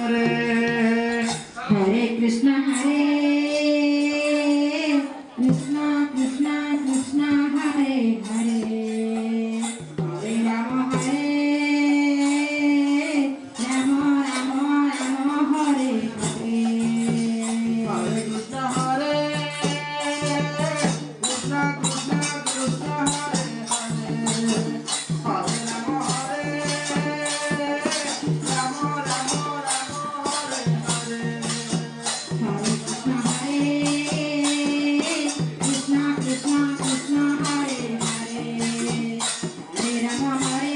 Hare Krishna Krishna Krishna Krishna Hare Hare Hare Rama Rama Rama Hare Hare Hare Krishna Krishna Krishna Krishna Hare Hare Hare Rama Rama Rama Hare Hare Hare Krishna Krishna Krishna Krishna Hare Hare Hare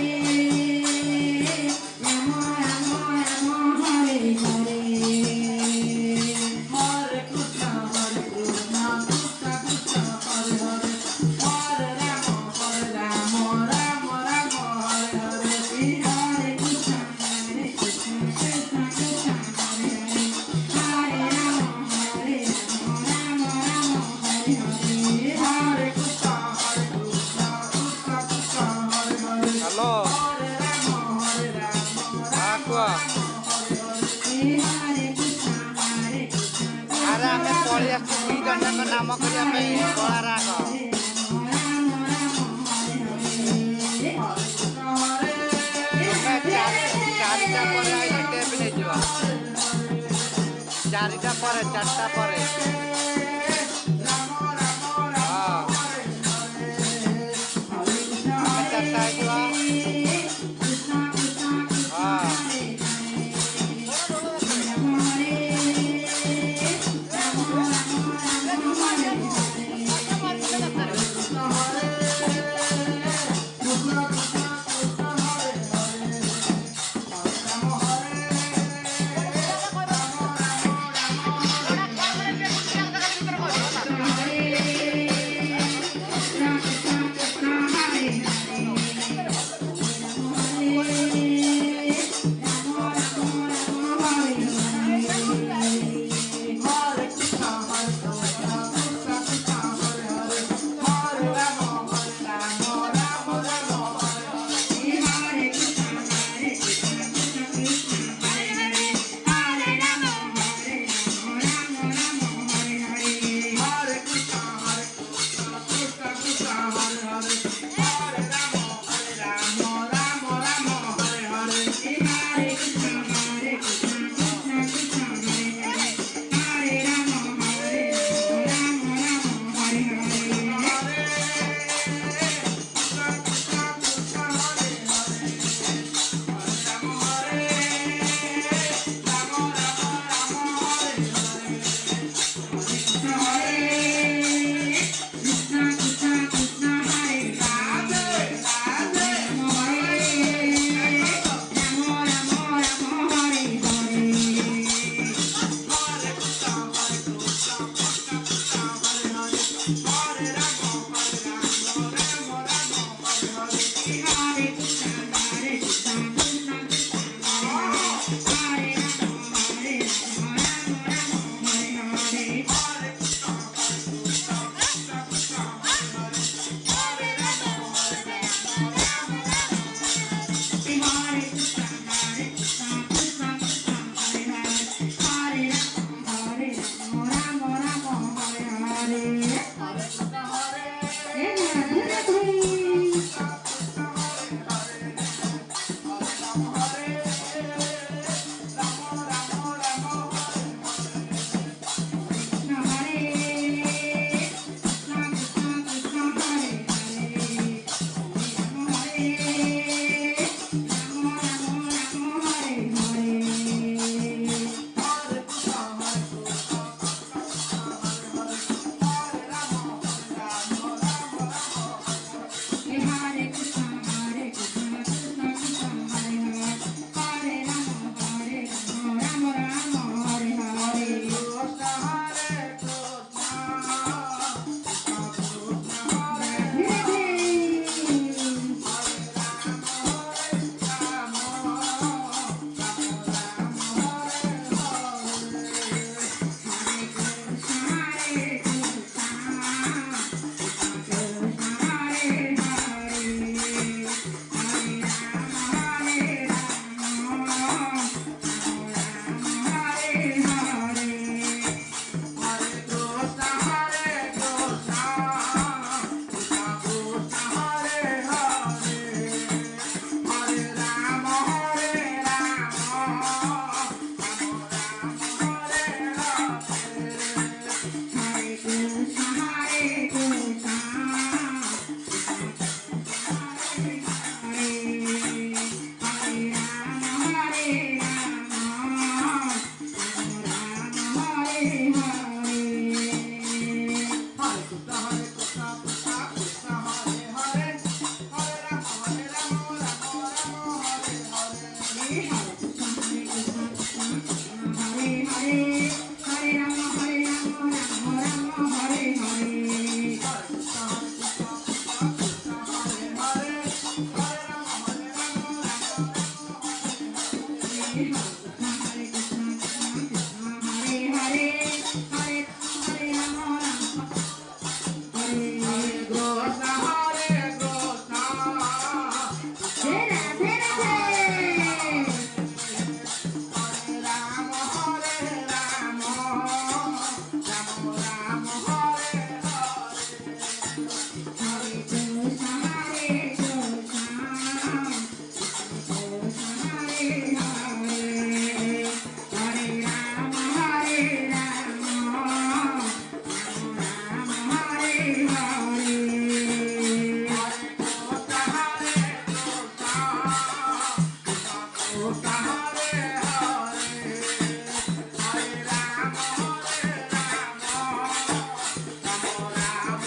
Rama Rama Rama Hare Hare Hare Krishna Krishna Krishna Hare Hare Hare Rama Rama Rama Hare Hare Hare Krishna Krishna Krishna Hare Hare Hare Rama Rama Hare Hare Hare Krishna Krishna Krishna Hare Hare hello Hare Rama କୁହ Hare Krishna ଆରେ ଆମେ ପଳେଇ ଆସିଛୁ ଦୁଇ ଜଣ ଯାକ ନାମ କରିବା ପାଇଁ କଳା ରାଗ ତୁମେ ଚାରିଟା ପରେ ଆଇଲେ ଟେପ୍ ନେଇଯିବ ଚାରିଟା ପରେ 4ଟା ପରେ